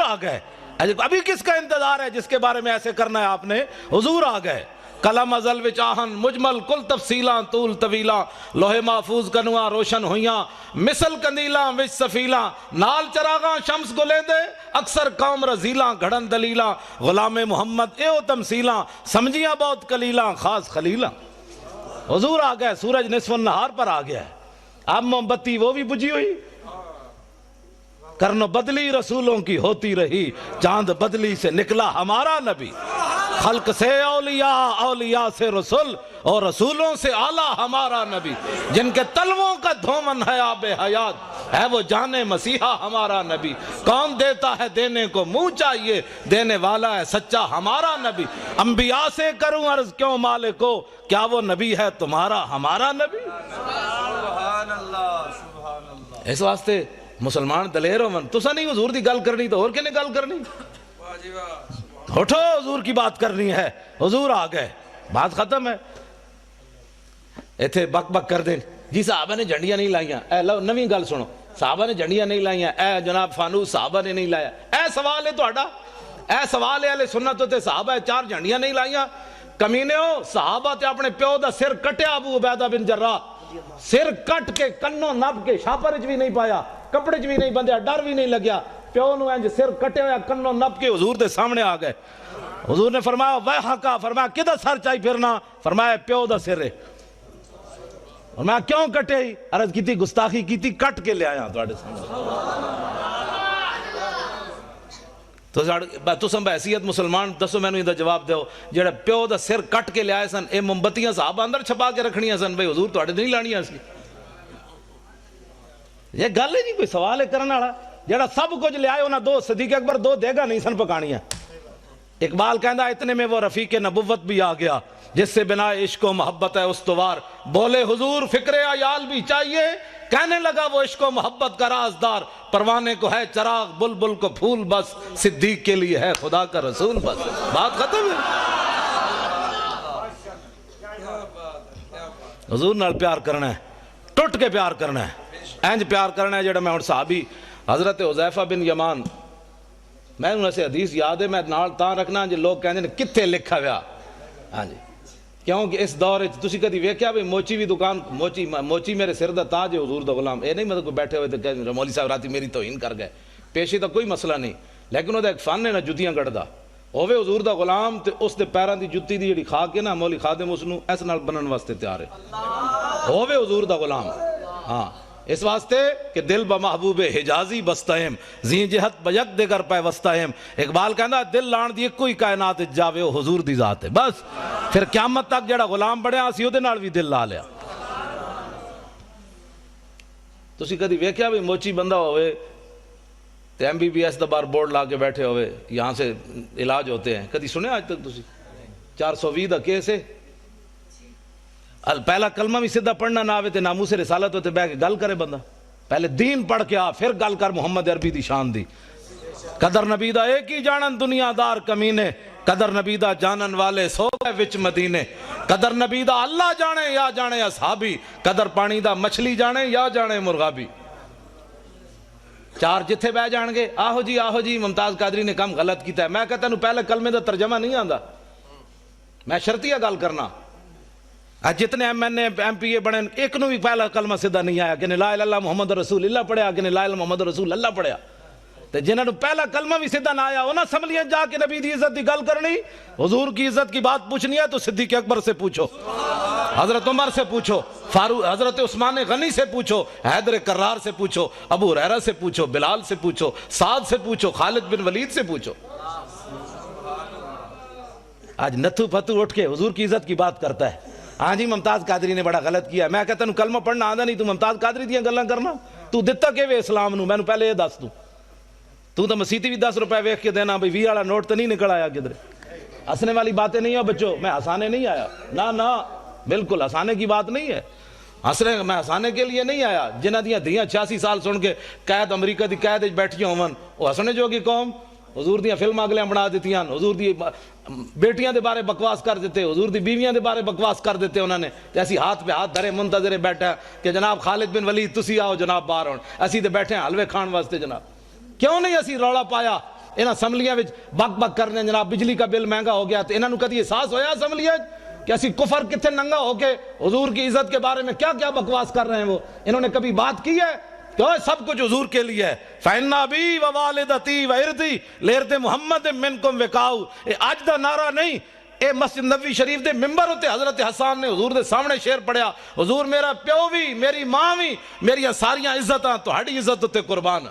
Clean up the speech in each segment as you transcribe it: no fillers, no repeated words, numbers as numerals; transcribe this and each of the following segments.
آ گئے. ابھی کس کا انتظار ہے جس کے بارے میں ایسے کرنا ہے آپ نے؟ حضور آ گئے. کلم ازل وچ آہن مجمل کل تفصیلاں طول طویلاں لوہے محفوظ کنواں روشن ہویاں مثل کندیلاں وچ سفیلاں نال چراغاں شمس گلیندے اکثر قوم رزیلاں گھڑن دلیلاں غلام محمد ایو تمثیلاں سمجھیاں بہت کلیلاں خاص خلیلاں. حضور آ گئے. سورج نصف النہار پر آ گیا ہے. اب موم بتی وہ بھی بجھی ہوئی. کرنو بدلی رسولوں کی ہوتی رہی چاند بدلی سے نکلا ہمارا نبی. خلق سے اولیاء اولیاء سے رسول اور رسولوں سے اعلیٰ ہمارا نبی. جن کے تلووں کا دھومن ہے آب حیات ہے وہ جانے مسیحا ہمارا نبی. کون دیتا ہے دینے کو منہ چاہیے دینے والا ہے سچا ہمارا نبی. انبیاء سے کروں عرض کیوں مالکو کیا وہ نبی ہے تمہارا ہمارا نبی. سبحان اللہ سبحان اللہ. اس واسطے مسلمان دلیر ہو من تسا نہیں حضور دی گل کرنی تو اور کنے گل کرنی. واہ جی واہ. اٹھو حضور کی بات کرنی ہے. حضور آ گئے. بات ختم ہے. ایتھے بک بک کر دیں جی صحابہ نے جھنڈیاں نہیں لائیاں. اے لو نویں گل سنو. صحابہ نے جھنڈیاں نہیں لائیاں. اے جناب فانوس صحابہ نے نہیں لایا. اے سوال ہے تہاڈا. اے سوال ہے اہل سنت تے صحابہ 4 جھنڈیاں نہیں لائیاں. کمینے ہو صحابہ تے اپنے پیو دا سر کٹیا ابو عبیدہ بن جراح. سر کٹ کے کنوں نب کے شاپر بھی نہیں پایا کپڑے بھی نہیں بندیا ڈر بھی نہیں لگیا. پیو نو انج سر کٹے ہویا کنوں نب کے حضور دے سامنے آ گئے. حضور نے فرمایا ویحکا. فرمایا کدھر سر چاہی پھرنا؟ فرمایا پیو دا سر ہے. فرمایا کیوں کٹے ہی؟ عرض کی تھی گستاخی کی تھی کٹ کے لے آیا تواڈے سامنے. تو سن بحیثیت مسلمان دسو مینوں دا جواب دیو جڑا پیو دا سر کٹ کے لے آئے سن اے موم بتیاں صحابہ اندر چھپا کے رکھنیاں سن بھئی حضور تواڈے نہیں لانیاں سی. یہ گل ہے جی کوئی سوال ہے کرنے والا. جڑا سب کچھ لے آئے انہاں 2 صدیق اکبر 2 دیگا نہیں سن پکانیاں. اقبال کہندا اتنے میں وہ رفیق نبوت بھی آ گیا جس سے بنا عشق و محبت ہے استوار. بولے حضور فکر عیال بھی چاہیے کہنے لگا وہ عشق و محبت کا رازدار. پروانے کو ہے چراغ بلبل کو پھول بس صدیق کے لیے ہے خدا کا رسول بس. بات ختم ہے. حضور نال پیار کرنا ہے ٹوٹ کے پیار کرنا ہے اینج پیار کرنا ہے جڑا میں ہن صحابی حضرت حذیفہ بن یمان میں انہوں سے حدیث یاد ہے میں نال تاں رکھنا جو لوگ کہندے نے کتھے لکھا ہوا. ہاں جی کیونکہ اس دور تسی کدی ویکھیا بھی موچی بھی دکان موچی میرے سر دا تاج ہے حضور دا غلام. اے نہیں مطلب کوئی بیٹھے ہوئے تے کہ مولوی صاحب راتی میری توہین کر گئے. پیشی دا کوئی مسئلہ نہیں لیکن وہ ایک فن ہے نا جتیاں گڑدا ہوے حضور دا غلام تے اس دے پیراں دی جُتی دی جڑی کھا کے نا مولوی خادم اس نو اس نال بنن واسطے تیار ہے ہوے حضور دا غلام. ہاں اس واسطے کہ دل بمحبوب حجازی بستہم زین جہت بیک دیگر پہ وستہم. اقبال کہندا دل لان دی کوئی کائنات جاوے او حضور دی ذات ہے. بس پھر قیامت تک جڑا غلام بنیا اسی او دے نال بھی دل لا لیا. تسی کدی ویکھیا بھی موچی بندہ ہوئے تے ایم بی بی ایس دا بار بورڈ لا کے بیٹھے ہوئے یہاں سے علاج ہوتے ہیں کدی سنے آج تک تسی 420 دا کیس ہے. پہلا کلمہ بھی سیدھا پڑھنا نہ آوے تے ناموس رسالت ہوتے بہ کے گل کرے بندہ. پہلے دین پڑھ کے آ پھر گل کر محمد عربی دی شان دی. قدر نبی دا ایک ہی جانن دنیا دار کمینے قدر نبی دا جانن والے سو گئے وچ مدینے. قدر نبی دا اللہ جانے یا جانے اصحابی قدر پانی دا مچھلی جانے یا جانے مرغابی. 4 جتھے بہ جان گے آہو جی ممتاز قادری نے کم غلط کیتا ہے. میں کہتا ہوں پہلے کلمے دا ترجمہ نہیں آندا میں شرطیہ گل کرنا. جتنے M N A M P A بنے ایک نو بھی پہلا کلمہ سیدھا نہیں آیا کہ لا الہ الا اللہ محمد رسول اللہ پڑھیا کہ لا الہ الا محمد رسول اللہ پڑھیا. تے جنہاں نو پہلا کلمہ بھی سیدھا نہ آیا انہاں اسمبلیاں جا کے نبی دی عزت دی گل کرنی حضور کی عزت کی بات پوچھنی ہے تو صدیق اکبر سے پوچھو حضرت عمر سے پوچھو فاروق حضرت عثمان غنی سے پوچھو حیدر کرار سے پوچھو ابو ہریرہ سے پوچھو بلال سے پوچھو سعد سے پوچھو خالد بن ولید سے پوچھو. آج نتھو پھتو اٹھ کے حضور کی عزت کی بات کرتا ہے. ہاں جی ممتاز قادری نے بڑا غلط کیا. میں کہتا ہوں کلمہ پڑھنا آندا نہیں تو ممتاز قادری دیاں گلاں کرنا. تو دتا کہ وے اسلام نو مینوں پہلے یہ دس تو مسیتی بھی 10 روپے ویکھ کے دینا بھئی 20 والا نوٹ تو نہیں نکل آیا کدھر. ہنسنے والی باتیں نہیں ہو بچوں. میں ہنسانے نہیں آیا نہ بالکل ہنسانے کی بات نہیں ہے. میں ہنسانے کے لیے نہیں آیا. جنہاں دیاں دھیاں 86 سال سن کے قید امریکہ دی قید وچ بیٹھیاں ہون وہ ہسنے جو کی قوم حضور دیاں فلم اگلیاں بنا دیتیاں حضور دی بیٹیاں دے بارے بکواس کر دیتے حضور دی بیویاں دے بارے بکواس کر دیتے انہوں نے. تے اسی ہاتھ پہ ہاتھ دھرے منتظر بیٹھا کہ جناب خالد بن ولید تسی آؤ جناب باہر ہون اسی تے بیٹھے ہیں حلوے کھان واسطے. جناب کیوں نہیں اسی رولا پایا انہاں اسمبلیاں وچ بک بک کرنے جناب بجلی کا بل مہنگا ہو گیا تو انہاں نو کدی احساس ہویا اسمبلیاں کہ اسی کفر کتنے ننگا ہو کے حضور کی عزت کے بارے میں کیا کیا بکواس کر رہے ہیں وہ انہوں نے کبھی بات کی ہے کہ سب کچھ حضور کے لیے ہے فَإِنَّ أَبِي وَوَالِدَتِي وَإِرْضِي لِإِرْضِ مُحَمَّدٍ مِّنْكُمْ وِقَاؤُ اے آج دا نعرہ نہیں اے مسجد نبوی شریف دے ممبر ہوتے حضرت حسان نے حضور دے سامنے شعر پڑھیا حضور میرا پیو بھی میری ماں بھی میری ساریاں عزتاں تہاڈی عزت تے قربان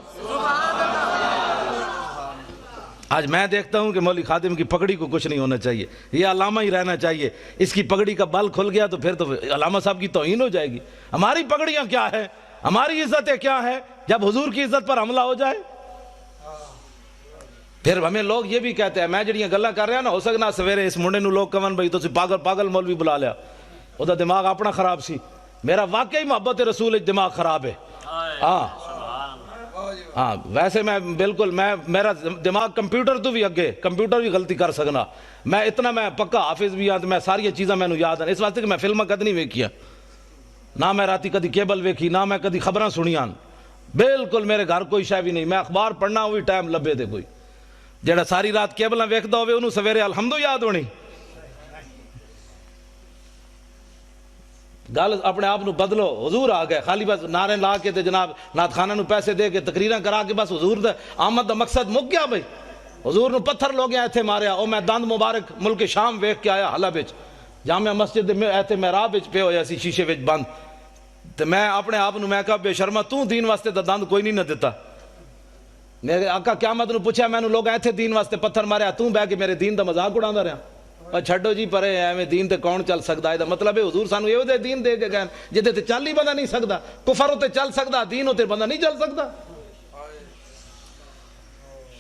آج میں دیکھتا ہوں کہ مولوی خادم کی پگڑی کو کچھ نہیں ہونا چاہیے یہ علامہ ہی رہنا چاہیے اس کی پگڑی کا بل کھل گیا تو پھر تو علامہ صاحب کی توہین ہو جائے گی ہماری پگڑیاں کیا ہے ہماری عزتیں کیا ہے جب حضور کی عزت پر حملہ ہو جائے پھر ہمیں لوگ یہ بھی کہتے ہیں میں جڑیاں گلاں کر رہا ہوں نا ہو سکنا سویرے اس منڈے نو لوگ کہن بھائی تو پاگل مولوی بلا لیا وہ تو دماغ اپنا خراب سی میرا واقعی محبت رسول دماغ خراب ہے ہاں ویسے میں بالکل میرا دماغ کمپیوٹر تو بھی اگے کمپیوٹر بھی غلطی کر سکنا میں اتنا میں پکا حافظ بھی ہاں میں ساری چیزاں میں یاد ہیں اس واسطے کہ میں فلمیں کد نہیں ویکھیا نہ میں راتی کدی کیبل ویکھی نہ میں کدی خبراں سنیاں بالکل میرے گھر کوئی شے بھی نہیں میں اخبار پڑھنا ہوئی ٹائم لبے دے کوئی جڑا ساری رات کیبلاں ویکھدا ہوے انہوں سویرے الحمدو یاد ہونی گل اپنے آپ نو بدلو حضور آ گئے خالی بس نعرے لا کے تے جناب نعت خانہ نو پیسے دے کے تقریراں کرا کے بس حضور دا آمد دا مقصد مک گیا بھائی حضور نو پتھر لوگ ایتھے ماریا او میں دند مبارک ملک شام ویکھ کے آیا حلب وچ جامع مسجد میں ایتھے محراب وچ پے ہویا سی شیشے وچ بند تے میں اپنے آپ نو میں کہا بے شرما تو دین واسطے دا دند کوئی نہیں نہ دیتا میرے آقا قیامت نو پوچھا میں نو لوگ ایتھے دین واسطے پتھر ماریا تو بہ کے میرے دین دا مذاق اڑاندا رہیا اور چھڈو جی پرے ایویں دین تے کون چل سکدا ہے دا مطلب ہے حضور سانو ایو دے دین دے کے گئے جدے تے چل ہی بندہ نہیں سکدا کفر تے چل سکدا دین تے بندہ نہیں چل سکدا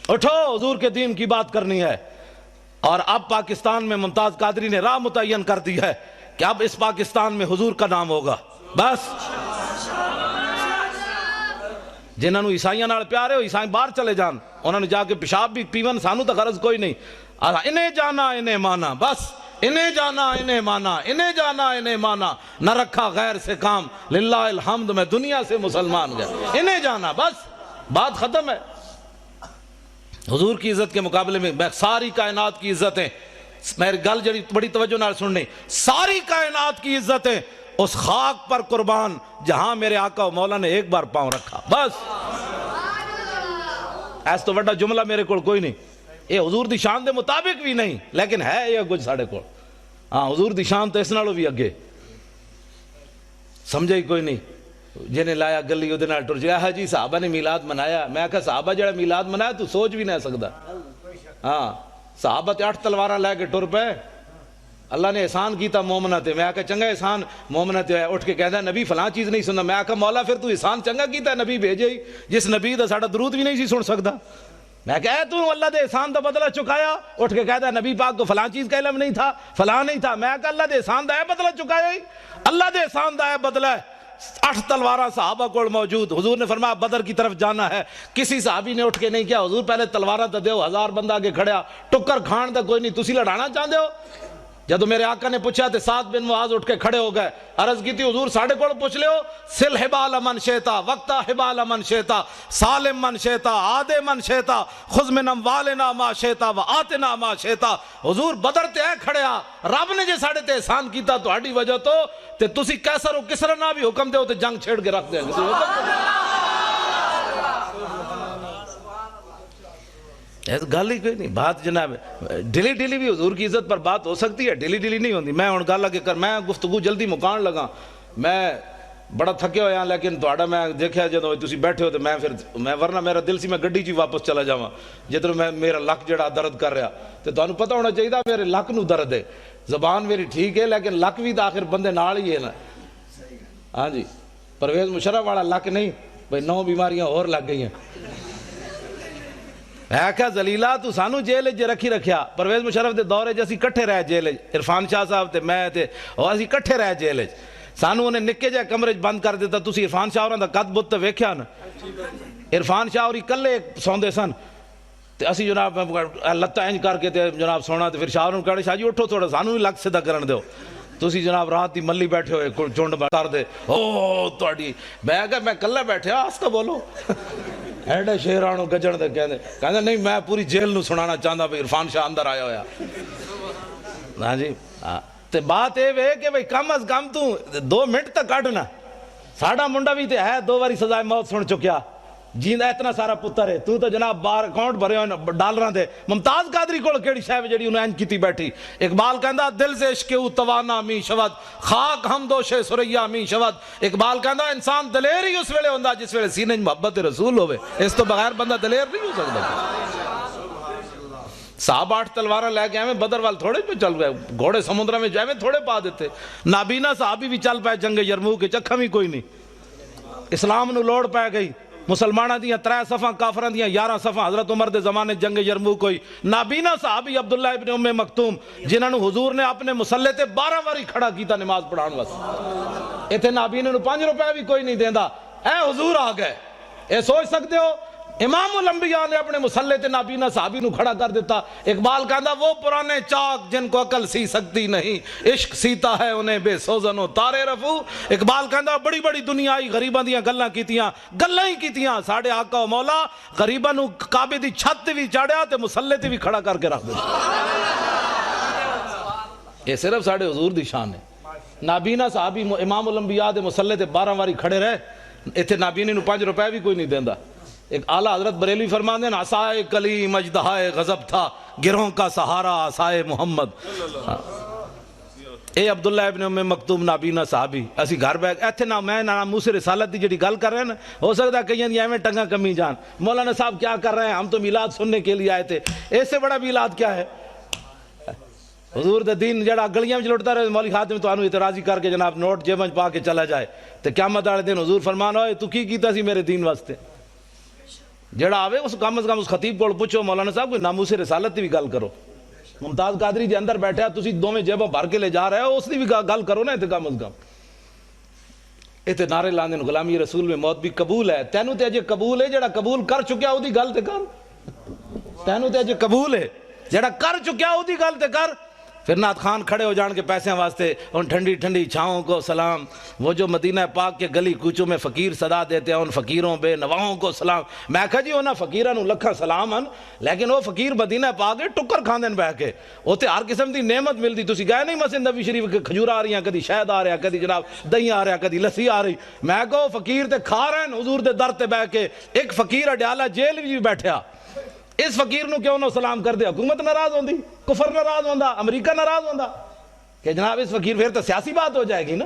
اٹھو حضور کے دین کی بات کرنی ہے اور اب پاکستان میں ممتاز قادری نے راہ متعین کر دی ہے کہ اب اس پاکستان میں حضور کا نام ہوگا بس جنہاں نو عیسائیاں نال پیار ہے وہ عیسائی باہر چلے جان انہوں نے جا کے پیشاب بھی پیون سانو تو غرض کوئی نہیں انہیں جانا انہیں مانا بس انہیں جانا انہیں مانا انہیں جانا انہیں مانا نہ رکھا غیر سے کام للہ الحمد میں دنیا سے مسلمان گیا انہیں جانا بس بات ختم ہے حضور کی عزت کے مقابلے میں ساری کائنات کی عزتیں میری گل جڑی بڑی توجہ نال سننی ساری کائنات کی عزتیں اس خاک پر قربان جہاں میرے آقا و مولا نے ایک بار پاؤں رکھا بس ایس تو بڑا جملہ میرے کو کوئی نہیں یہ حضور دی شان دے مطابق بھی نہیں لیکن ہے یہ کچھ ساڑھے کو ہاں حضور دی شان تو اس نالوں بھی اگے سمجھے ہی کوئی نہیں جنہیں لایا گلی ادھے نال ٹر جایا جی صحابہ نے میلاد منایا میں کہا صحابہ جڑا میلاد منایا تو سوچ بھی نہیں سکتا ہاں صحابہ تے 8 تلواراں لے کے ٹر پے اللہ نے احسان کیتا مومنہ تے میں کہا چنگا احسان مومنہ تے اٹھ کے کہتا ہے نبی فلاں چیز نہیں سننا میں کہا مولا پھر تو احسان چنگا کیتا ہے نبی بھیجے ہی جس نبی دا ساڑا درود بھی نہیں سی سن سکتا میں کہا تو اللہ دے احسان دا بدلہ چکایا اٹھ کے کہتا ہے نبی پاک کو فلاں چیز کا علم نہیں تھا فلاں نہیں تھا میں کہا اللہ دے احسان دا ہے بدلہ چکایا ہی اللہ دے احسان دا ہے بدلہ ہے 8 تلواراں صحابہ کو موجود حضور نے فرمایا بدر کی طرف جانا ہے کسی صحابی نے اٹھ کے نہیں کیا حضور پہلے تلواراں تے دیو 1000 بندہ آگے کھڑیا ٹکر کھان دا کوئی نہیں تسی لڑانا چاہتے ہو جدو میرے آقا نے پوچھا تے سعد بن معاذ اٹھ کے کھڑے ہو گئے عرض کی تھی حضور ساڑھے کوڑ پوچھ لے ہو سل حبال من شیطا وقتا حبال من شیطا سالم من شیطا آدے من شیطا خذ من اموالنا ما شیطا و آتنا ما شیطا حضور بدر تے ہے کھڑیا رب نے جے ساڑھے تے احسان کیتا تو ہڈی وجہ تو تے تسی کیسر و کسر نہ بھی حکم دے ہو تے جنگ چھیڑ کے رکھ دیں گل ہی کوئی نہیں بات جناب ڈیلی ڈیلی بھی حضور کی عزت پر بات ہو سکتی ہے ڈیلی ڈیلی نہیں ہوتی میں گل لگے کر میں گفتگو جلدی مکان لگا میں بڑا تھکے ہویا لیکن تھوڑا میں دیکھا جدو تسی بیٹھے ہو تو میں پھر میں ورنہ میرا دل سی میں گڈی چی واپس چلا جاواں جدھر میں میرا لک جڑا درد کر رہا تو تانوں پتہ ہونا چاہیے میرے لک نو درد ہے زبان میری ٹھیک ہے لیکن لک بھی تو آخر بندے نال ہی ہے نا ہاں جی پرویز مشرف والا لک نہیں بھائی 9 بیماریاں اور لگ گئی ہیں میں کہا زلیلہ تو سانو جیل جے رکھی رکھیا پرویز مشرف دے دورے جے اسی کٹھے رہ جیل عرفان شاہ صاحب تے میں تے اور اسی کٹھے رہ جیل سانو انہیں نکے جائے کمرے بند کر دیتا تسی عرفان شاہ اور قد بت ویکھیا نا عرفان شاہ اور کلے سوندے سن تے اسی جناب لتا انج کر کے تے جناب سونا تے پھر شاہ اور کہا شاہ جی اٹھو تھوڑا سانو بھی لگ سیدھا کرن دیو تسی جناب رات دی ملی بیٹھے ہوئے چونڈ کر دے او تہاڈی میں کہا میں کلے بیٹھے آستا بولو ایڈے شیرانو گجن دے کہندے نہیں میں پوری جیل نو سنانا چاہتا بھئی عرفان شاہ اندر آیا ہویا. ہاں جی تے بات اے وے کہ بھئی کم از کم تو 2 منٹ تک کڈنا. ساڈا منڈا بھی تے ہے 2 واری سزائے موت سن چکیا جیندا اتنا سارا پتر ہے. تو جناب بار اکاؤنٹ بھرے ہوئے ڈالراں دے. ممتاز قادری کول کیڑی شے جڑی انہاں انج کیتی بیٹھی. اقبال کہندا دل سے عشق او توانا می شود خاک ہم دوش سریا می شود. اقبال کہندا انسان دلیر ہی اس ویلے ہوندا جس ویلے سینے محبت رسول ہوے. اس تو بغیر بندہ دلیر نہیں ہو سکتا. صاحب 8 تلواراں لے کے ایویں بدر وال تھوڑے پہ چل گئے. گھوڑے سمندر میں ایویں تھوڑے پا دیتے. نابینا صحابی بھی چل پائے جنگ یرموک کے چکھا بھی کوئی نہیں. اسلام نو لوڑ پہ گئی. مسلمانہ دیاں 3 صفحاں کافران دیاں 11 صفحاں. حضرت عمر دے زمانے جنگ یرموک ہوئی. نابینا صحابی عبداللہ ابن ام مکتوم جنہاں نو حضور نے اپنے مسلح تے 12 واری کھڑا کیتا نماز پڑھان واسطے. ایتھے نابینے نو 5 روپے بھی کوئی نہیں دیندا. اے حضور آ گئے. اے سوچ سکتے ہو امام الانبیاء نے اپنے مسلح تے نابینا صحابی نو کھڑا کر دیتا. اقبال کہندا وہ پرانے چاک جن کو عقل سی سکتی نہیں عشق سیتا ہے انہیں بے سوزن و تارے رفو. اقبال کہندا بڑی بڑی دنیا آئی غریباں دیاں گلاں کیتیاں ہی کیتیاں. ساڈے آقا و مولا غریباں نو کعبے دی چھت تے وی چاڑیا تے مسلح تے وی کھڑا کر کے رکھ دتا. یہ صرف ساڈے حضور دی شان ہے. نابینا صحابی امام الانبیاء دے مسلح تے 12 واری کھڑے رہے. ایتھے نابینے نو 5 روپے بھی کوئی نہیں دیندا. ایک اعلیٰ حضرت بریلوی فرماتے ہیں عصائے کلیم اژدہائے غضب تھا گروہوں کا سہارا عصائے محمد. اے عبداللہ ابن ام مکتوم نابینا صحابی اسی گھر بیٹھ ایتھے نہ میں نہ موسیٰ رسالت دی جڑی گل کر رہے ہیں نا ہو سکتا ہے کہیں دی ایویں ٹنگا کمی جان. مولانا صاحب کیا کر رہے ہیں ہم تو میلاد سننے کے لیے آئے تھے. اس سے بڑا میلاد کیا ہے. حضور دے دین جڑا گلیاں میں لٹتا رہے مولوی خاتم تو انہوں اعتراضی کر کے جناب نوٹ جیب میں پا کے چلا جائے تو قیامت والے دن حضور فرمان ہوئے تو کی کیتا سی میرے دین واسطے. جڑا آوے اس کم از کم اس خطیب کو پوچھو مولانا صاحب کوئی ناموس رسالت دی بھی گل کرو. ممتاز قادری جی اندر بیٹھے ہیں تسی دوویں جیباں بھر کے لے جا رہے ہو اس دی بھی گل کرو نا. تے کم از کم ایتھے نعرے لاندے نے غلامی رسول میں موت بھی قبول ہے. تینوں تے اجے قبول ہے جڑا قبول کر چکیا او دی گل تے کر. تینوں تے اجے قبول ہے جڑا کر چکیا او دی گل تے کر. پھر نعت خان کھڑے ہو جان کے پیسے واسطے ان ٹھنڈی ٹھنڈی چھاؤں کو سلام. وہ جو مدینہ پاک کے گلی کوچوں میں فقیر صدا دیتے ہیں ان فقیروں بے نواؤں کو سلام. میں کہا جی انہاں فقیراں نو لکھاں سلام ہیں لیکن وہ فقیر مدینہ پاک کے ٹکر کھاندے بہ کے اوتے ہر قسم دی نعمت ملدی. تسی گئے نہیں مسجد نبوی شریف کے کھجور آ رہی ہیں کدی شہد آ رہا کدی جناب دہی آ رہا کدی لسی آ رہی. میں کہو فقیر تے کھا رہے ہیں حضور دے در تے بہ کے. ایک فقیر اڈیالہ جیل بھی بیٹھیا اس فقیر نو کیوں نہ سلام کر دے. حکومت ناراض ہوندی کفر ناراض ہوندا امریکہ ناراض ہوندا کہ جناب اس فقیر پھر تو سیاسی بات ہو جائے گی نا.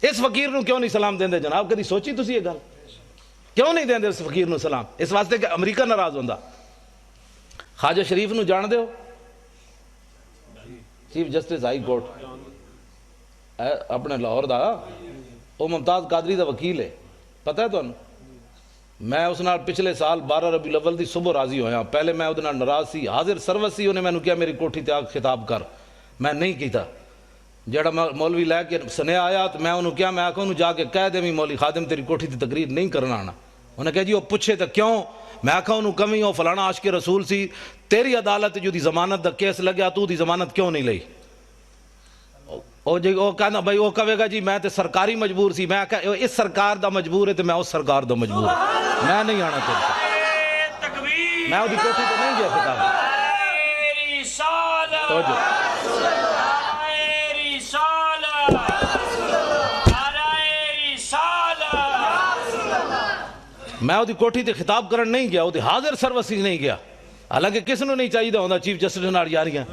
اس فقیر نو کیوں نہیں سلام دیندے جناب. کدی سوچی تسی یہ گل کیوں نہیں دیندے اس فقیر نو سلام اس واسطے کہ امریکہ ناراض ہوندا. خواجہ شریف نو جان دے ہو چیف جسٹس ہائی کورٹ اپنے لاہور دا وہ ممتاز قادری دا وکیل ہے پتہ ہے تانوں. میں اس نال پچھلے سال 12 ربیع الاول دی صبح راضی ہویا. پہلے میں ادھے نال ناراض سی حاضر سروس سی. انہیں میں نے کیا میری کوٹھی تے آ خطاب کر میں نہیں کیتا. جڑا مولوی لے کے سنے آیا تو میں انہوں کیا میں آکھا انہوں جا کے کہہ دے مولوی خادم تیری کوٹھی تے تقریر نہیں کرنا آنا. انہیں کہا جی وہ پوچھے تو کیوں. میں آکھا انہوں کمی ہو فلانا عاشق رسول سی تیری عدالت جو دی ضمانت دا کیس لگیا تو دی ضمانت کیوں نہیں لئی. وہ کہنا بھائی وہ کہے گا جی میں تے سرکاری مجبور سی. میں کہا اس سرکار دا مجبور ہے تو میں اس سرکار دا مجبور ہے. میں نہیں آنا چاہتا. میں وہ کوٹھی تو نہیں گیا خطاب. میں وہ کوٹھی تے خطاب کرن نہیں گیا. وہ حاضر سروسی نہیں گیا. حالانکہ کس نو نہیں چاہیے ہوندا چیف جسٹس نال یاریاں.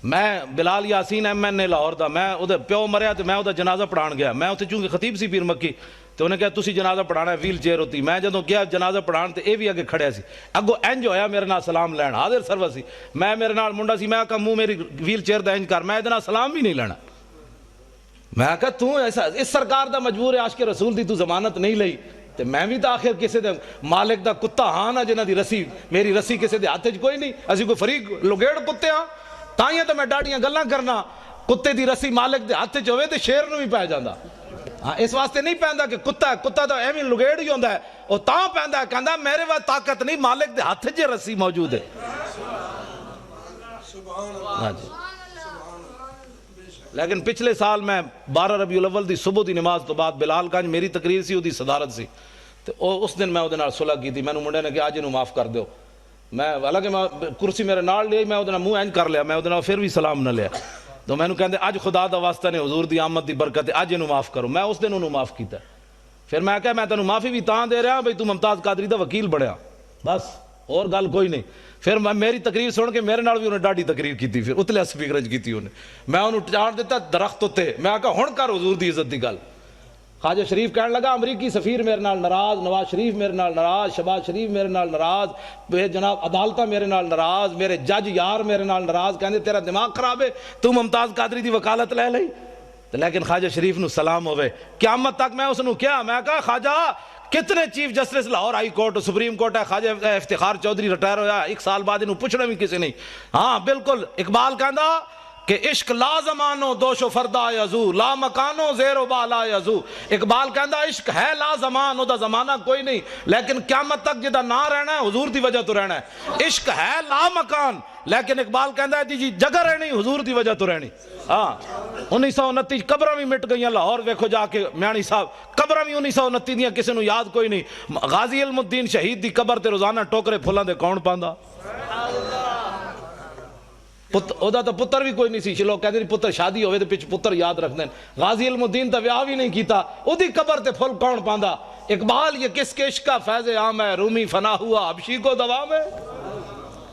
میں بلال یاسین ایم این اے لاہور دا میں وہ پیو مریا تو میں وہ جنازہ پڑھان گیا. میں اتنے چونکہ خطیب سی پیر مکی تو انہیں کہا تسی جنازہ پڑھانا ہے ویل چیئر ہوتی. میں جدوں گیا جنازہ پڑھان تو یہ بھی اگے کھڑیا سی اگو انج ہویا میرے نال سلام لین حاضر سروس سی. میں میرے نال منڈا سی میں کہا منہ میری ویل چیئر دا انج کر میں ادھر سلام بھی نہیں لینا. میں کہا تو ایسا اس سرکار دا مجبور ہے عاشق رسول دی تو ضمانت نہیں لئی تو میں بھی تو آخر کسی دے مالک دا کتا ہاں نا جنہ دی رسی میری رسی کسی دے ہاتھ کوئی نہیں. اسی کوئی فریق لگیڑ کتے ہاں تائیں تو میں ڈاڈیاں گلاں کرنا. کتے دی رسی مالک دے ہاتھ ہوئے تو شیر نو بھی پہ جاندہ. ہاں اس واسطے نہیں پہندا کہ کتا ہے کتا تو ایویں لگیڑ ہی ہوندا ہے. وہ تاں پہندا ہے کہندا میرے واسطے طاقت نہیں مالک دے ہاتھ جے رسی موجود ہے. ہاں جی. لیکن پچھلے سال میں 12 ربیع الاول دی صبح دی نماز تو بعد بلال گنج میری تقریر سی وہ دی صدارت سی تو اس دن میں وہ صلح کی تھی. مینوں منڈے نے کہ اج انہوں معاف کر دیو. میں حالانکہ میں کرسی میرے نال لی, میں وہ منہ اینج کر لیا, میں وہ پھر بھی سلام نہ لیا. تو مینوں کہندے اج خدا دا واسطہ نے حضور دی آمد دی برکت ہے, اج انہوں معاف کرو. میں اس دن انہوں معاف کیتا. پھر میں کہا میں تینوں معافی بھی تاں دے رہا بھئی تو ممتاز قادری دا وکیل بنیا, بس اور گل کوئی نہیں. پھر میری تقریر سن کے میرے نال بھی انہیں ڈاڈی تقریر کی تھی, پھر اتلے سپیکر کی تھی انہیں. میں انہوں چاڑ دیتا درخت ہوتے, میں کہا ہن کر حضور دی عزت دی گل. خواجہ شریف کہنے لگا امریکی سفیر میرے نال ناراض, نواز شریف میرے نال ناراض, شہباز شریف میرے نال ناراض, جناب عدالتہ میرے نال ناراض, میرے جج یار میرے نال ناراض, کہندے تیرا دماغ خراب ہے, تو ممتاز قادری دی وکالت لے لئی. لیکن خواجہ شریف نو سلام ہوئے. قیامت تک میں اس نو کیا, میں کہا خواجہ کتنے chief justice Lahore high court supreme court ہے, خواجہ افتخار چودھری ریٹائر ہویا, ایک سال بعد انہوں پوچھنا بھی کسی نہیں. ہاں بالکل, اقبال کہندا کہ عشق لا زمانو دوش و فردا یزو, لا مکانو زیر و بالا یزو. اقبال کہندا عشق ہے لا زمان, او دا زمانہ کوئی نہیں, لیکن قیامت تک جدا نہ رہنا ہے حضور دی وجہ تو رہنا ہے. عشق ہے لا مکان, لیکن اقبال کہندا ہے جی جگہ رہنی حضور دی وجہ تو رہنی. ہاں 1929 قبراں بھی مٹ گئیاں لاہور, ویکھو جا کے میانی صاحب قبراں بھی 1929 دیاں کسی نو یاد کوئی نہیں. غازی علم الدین شہید دی قبر تے روزانہ ٹوکرے پھلاں دے کون پاندا؟ اودا تو پتر بھی کوئی نہیں سی. لوگ کہتے ہیں پتر شادی ہوئے تو پچھ پتر یاد رکھ دیں. غازی علم الدین تا ویاہ بھی نہیں کیتا, او دی قبر تے پھل کون پاندا؟ اقبال یہ کس کے عشق کا فیض عام ہے, رومی فنا ہوا حبشی کو دوام ہے.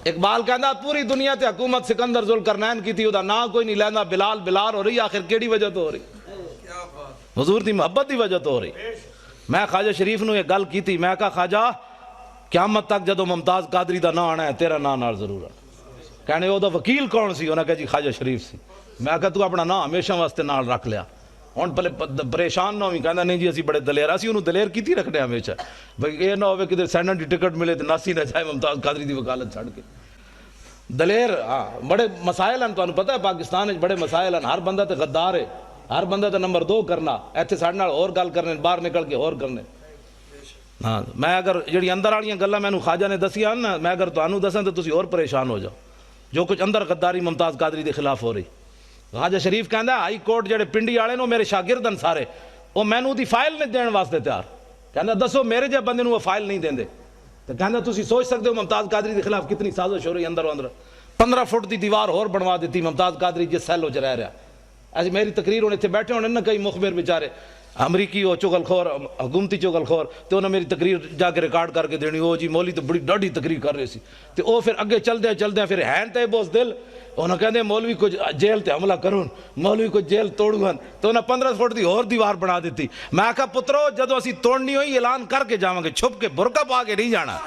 اقبال کہندا پوری دنیا تے حکومت سکندر ذوالقرنین کی تھی, او دا نا کوئی نہیں لینا, بلال بلال ہو رہی, آخر کیڑی وجہ تو ہو رہی؟ حضور دی محبت دی وجہ تو ہو رہی. میں خواجہ شریف نو یہ گل کی تھی, میں کہا خواجہ قیامت تک جدو ممتاز قادری دا نا آنا ہے تیرا نا نال ضرور ہے. کہنے او دا وکیل کون سی؟ انہاں کہا جی خواجہ شریف سی. میں کہا تو اپنا نا ہمیشہ واسطے نال رکھ لیا, ہن پہلے پریشان نہ ہوئی. کہندا نہیں جی اسی بڑے دلیر, اسی انہوں دلیر کیتی رکھنے ہمیشہ, بھئی یہ نہ ہوئے کدھر سینٹ دی ٹکٹ ملے تو ناسی نہ جائے ممتاز قادری دی وکالت چھڑ کے. دلیر ہاں بڑے مسائل ہیں, تانوں پتہ ہے پاکستان وچ بڑے مسائل ہیں. ہر بندہ تے غدار ہے, ہر بندہ تے نمبر 2 کرنا, ایتھے ساڈے نال اور گل کرنے, باہر نکل کے اور کرنے. ہاں میں اگر جڑی اندر والیاں گلاں مینوں خواجہ نے دسیاں نا, میں اگر تانوں دساں تے تسی اور پریشان ہو جاؤ. جو کچھ اندر غداری ممتاز قادری دے خلاف ہو رہی. خواجہ شریف کہندا ہائی کورٹ جڑے پنڈی والے نو میرے شاگرد ہیں سارے, وہ مینوں دی فائل نہیں دین واسطے تیار. کہندا دسو میرے جے بندے نو وہ فائل نہیں دیندے. تو کہندا تسی سوچ سکتے ہو ممتاز قادری دے خلاف کتنی سازش ہو رہی اندر اندر. 15 فٹ دی دیوار اور بنوا دیتی ممتاز قادری جس سیل وچ رہ رہا. ایسی میری تقریر ہونے تھے بیٹھے ہونے نا کئی مخبر بیچارے امریکی ہو چغل خور, حکومتی چغل خور, تو انہوں نے میری تقریر جا کے ریکارڈ کر کے دینی, او جی مولی تو بڑی ڈاڑی تقریر کر رہے سی. تو او پھر اگے چل دیں پھر ہین تے بوس دل, انہوں کہتے ہیں مولوی کو جیل تے حملہ کرون, مولوی کو جیل توڑون, تو انہوں 15 فٹ دی اور دیوار بنا دیتی. میں کہا پترو جدو اسی توڑنی ہوئی اعلان کر کے جاواں گے, چھپ کے برقع پا کے نہیں جانا.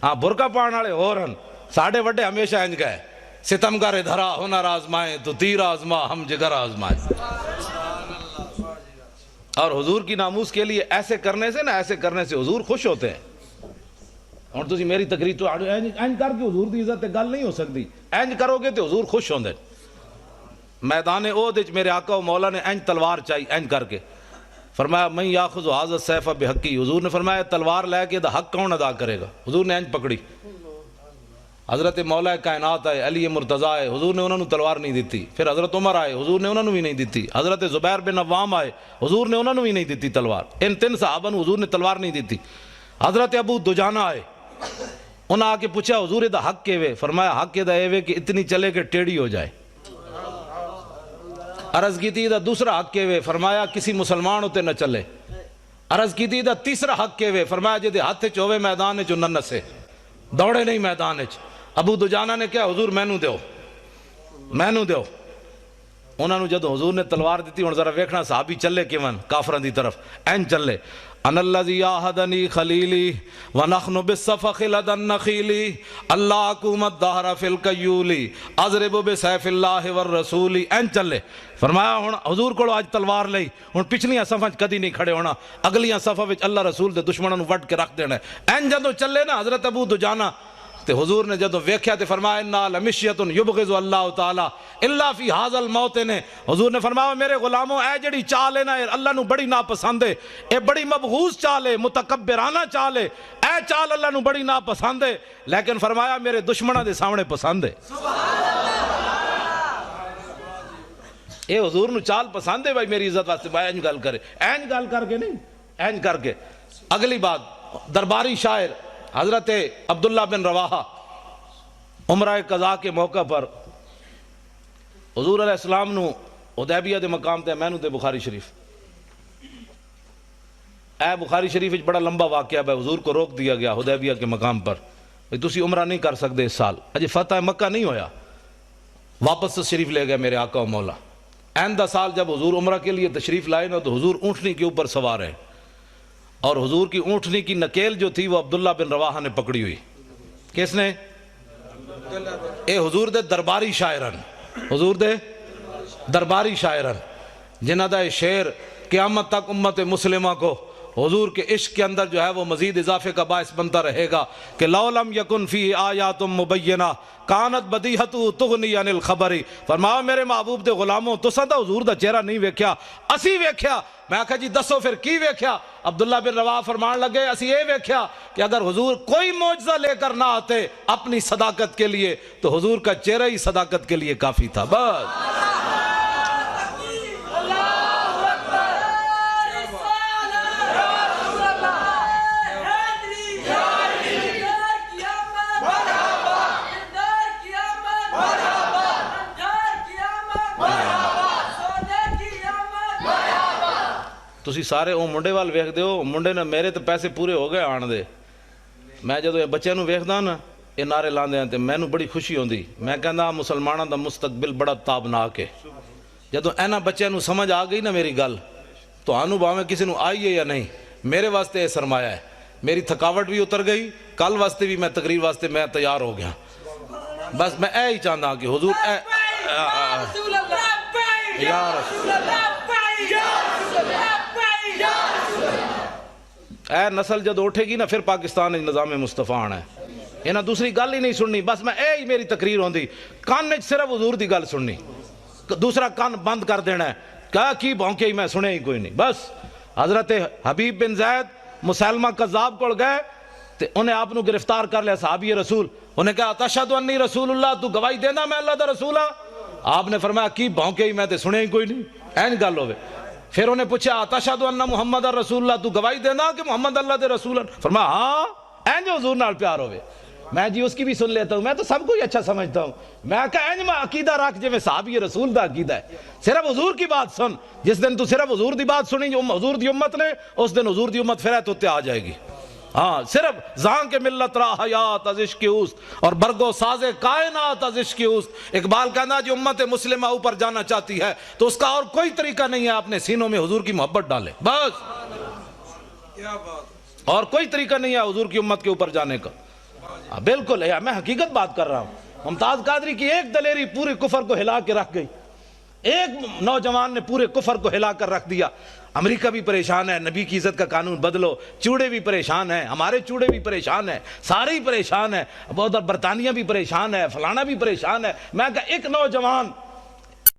ہاں برقع پان والے اور ہیں, ساڑھے وڈے ہمیشہ انج گئے, ستمگر دھرا ہنر آزمائے تو تیر آزما ہم جگر آزمائے. اور حضور کی ناموس کے لیے ایسے کرنے سے نا, ایسے کرنے سے حضور خوش ہوتے ہیں. اور تسی میری تقریر تو اینج کر کے حضور دی عزت تے گل نہیں ہو سکتی. اینج کرو گے تو حضور خوش ہوندے. میدان احد وچ میرے آقا و مولا نے اینج تلوار چاہی, اینج کر کے فرمایا من یاخذ ھذا السیف بحقی. حضور نے فرمایا تلوار لے کے دا حق کون ادا کرے گا؟ حضور نے اینج پکڑی. حضرت مولا کائنات آئے, علی مرتضیٰ آئے, حضور نے انہوں نے تلوار نہیں دیتی. پھر حضرت عمر آئے, حضور نے انہوں نے بھی نہیں دیتی. حضرت زبیر بن عوام آئے, حضور نے انہوں نے بھی نہیں دیتی تلوار. ان 3 صحابہ نے حضور نے تلوار نہیں دیتی. حضرت ابو دجانہ آئے, انہوں آ کے پوچھا حضور دا حق کے وے؟ فرمایا حق دا اے وے کہ اتنی چلے کہ ٹیڑھی ہو جائے. عرض کی تھی دا دوسرا حق کے وے؟ فرمایا کسی مسلمان ہوتے نہ چلے. عرض کی تھی دا تیسرا حق کے وے؟ فرمایا جدے ہاتھ چوے میدان چ نہ نسے, دوڑے نہیں میدان چ. ابو دجانہ نے کہا حضور مینوں دیو, مینوں دیو. انہوں نے جدو حضور نے تلوار دیتی, ہن ذرا ویکھنا صحابی چلے کیون کافراں دی طرف, این چلے. ان الذی عاہدنی خلیلی ونحن بالصفخ لدى النخیل اللہ حکومت دہر فی القیول اضرب بسیف اللہ والرسول. این چلے. فرمایا ہن حضور کو آج تلوار لئی, ہن پچھلیاں صفاں کدی نہیں کھڑے ہونا, اگلیاں صفاں وچ اللہ رسول دے دشمناں نوں وڈ کے رکھ دینا. این جدو چلے نا حضرت ابو دجانہ, تے حضور نے جدو ویکھیا تے فرمایا انا لمشیۃ یبغض اللہ تعالی الا فی ھذا الموطن. حضور نے فرمایا میرے غلاموں اے جڑی چال ہے نا اللہ نو بڑی ناپسند ہے, اے بڑی مبغوض چال ہے, متکبرانہ چال ہے, اے چال اللہ نو بڑی ناپسند ہے, لیکن فرمایا میرے دشمناں دے سامنے پسند ہے. یہ حضور نو چال پسند ہے بھائی میری عزت واسطے بھائی اینج گل کرے، اینج گل کر کے نہیں، اینج کر کے۔ اگلی بات، درباری شاعر حضرت عبداللہ بن رواحہ عمرہ قضاء کے موقع پر حضور علیہ السلام نو حدیبیہ دے مقام تے میں نو تے بخاری شریف، اے بخاری شریف وچ بڑا لمبا واقعہ ہے، حضور کو روک دیا گیا حدیبیہ کے مقام پر، تسی عمرہ نہیں کر سکتے اس سال، اجے فتح مکہ نہیں ہویا، واپس تشریف لے گئے میرے آقا و مولا۔ آئندہ سال جب حضور عمرہ کے لیے تشریف لائے نا تو حضور اونٹنی کے اوپر سوار ہیں، اور حضور کی اونٹنی کی نکیل جو تھی وہ عبداللہ بن رواحہ نے پکڑی ہوئی۔ کس نے؟ اے حضور دے درباری شاعرن، حضور دے درباری شاعرن، جنہ دا یہ شعر قیامت تک امت مسلمہ کو حضور کے عشق کے اندر جو ہے وہ مزید اضافے کا باعث بنتا رہے گا کہ لو لم یکن فی آیات مبینہ کانت بدیہت تغنی عن الخبر۔ فرمایا میرے محبوب دے غلاموں تو سدا حضور دا چہرہ نہیں ویکھیا، اسی ویکھیا۔ میں کہا جی دسو پھر کی ویکھیا؟ عبداللہ بن رواحہ فرمان لگے اسی یہ ویکھیا کہ اگر حضور کوئی معجزہ لے کر نہ آتے اپنی صداقت کے لیے تو حضور کا چہرہ ہی صداقت کے لیے کافی تھا۔ بس تسی سارے وہ منڈے وال ویکھ دیو، منڈے نے میرے تو پیسے پورے ہو گئے آن دے، میں جدو یہ بچے نو ویکھدا نا یہ نعرے لاندے ہیں تے میں نو بڑی خوشی ہوندی، میں کہندا مسلماناں دا مستقبل بڑا تابناک ہے۔ جدو اینا بچے نو سمجھ آ گئی نا میری گل تو آنو باویں کسی نو آئی ہے یا نہیں، میرے واسطے یہ سرمایہ ہے، میری تھکاوٹ بھی اتر گئی، کل واسطے بھی میں تقریر واسطے میں تیار ہو گیا۔ بس میں اے ہی چاہتا کہ حضور اے یا رسول اے نسل جد اٹھے گی نا پھر پاکستان نظام مصطفیٰ آنا ہے، یہ نہ دوسری گل ہی نہیں سننی، بس میں اے ہی میری تقریر ہوندی، کان نے صرف حضور دی گل سننی، دوسرا کان بند کر دینا ہے، کہا کی بھونکے ہی میں سنے ہی کوئی نہیں۔ بس حضرت حبیب بن زید مسلمہ قذاب کو گئے تے انہیں آپ نو گرفتار کر لیا صحابی رسول، انہیں کہا تشہد انی رسول اللہ، تو گواہی دینا میں اللہ دا رسول ہاں؟ آپ نے فرمایا کی بھونکے ہی میں تے سنے ہی کوئی نہیں، این گل ہوئے۔ پھر انہیں پوچھا تشہد ان محمد رسول اللہ، تو گواہی دینا کہ محمد اللہ دے رسول ہیں؟ فرمایا ہاں، این جو حضور نال پیار ہوئے۔ میں جی اس کی بھی سن لیتا ہوں، میں تو سب کو ہی اچھا سمجھتا ہوں، میں کہا این میں عقیدہ رکھ جو میں صحابی رسول دا عقیدہ ہے، صرف حضور کی بات سن، جس دن تو صرف حضور دی بات سنی جو حضور دی امت نے، اس دن حضور دی امت پھر تو آ جائے گی۔ ہاں صرف زان کے ملت را حیات از عشق اوست اور برگو ساز کائنات از عشق اوست۔ اقبال کہنا جو امت مسلمہ اوپر جانا چاہتی ہے تو اس کا اور کوئی طریقہ نہیں ہے اپنے سینوں میں حضور کی محبت ڈالے، بس اور کوئی طریقہ نہیں ہے حضور کی امت کے اوپر جانے کا۔ بالکل ہے، میں حقیقت بات کر رہا ہوں۔ ممتاز قادری کی ایک دلیری پورے کفر کو ہلا کے رکھ گئی، ایک نوجوان نے پورے کفر کو ہلا کر رکھ دیا۔ امریکہ بھی پریشان ہے، نبی کی عزت کا قانون بدلو، چوڑے بھی پریشان ہیں، ہمارے چوڑے بھی پریشان ہیں، سارے ہی پریشان ہیں، برطانیہ بھی پریشان ہے، فلانا بھی پریشان ہے۔ میں کہا ایک نوجوان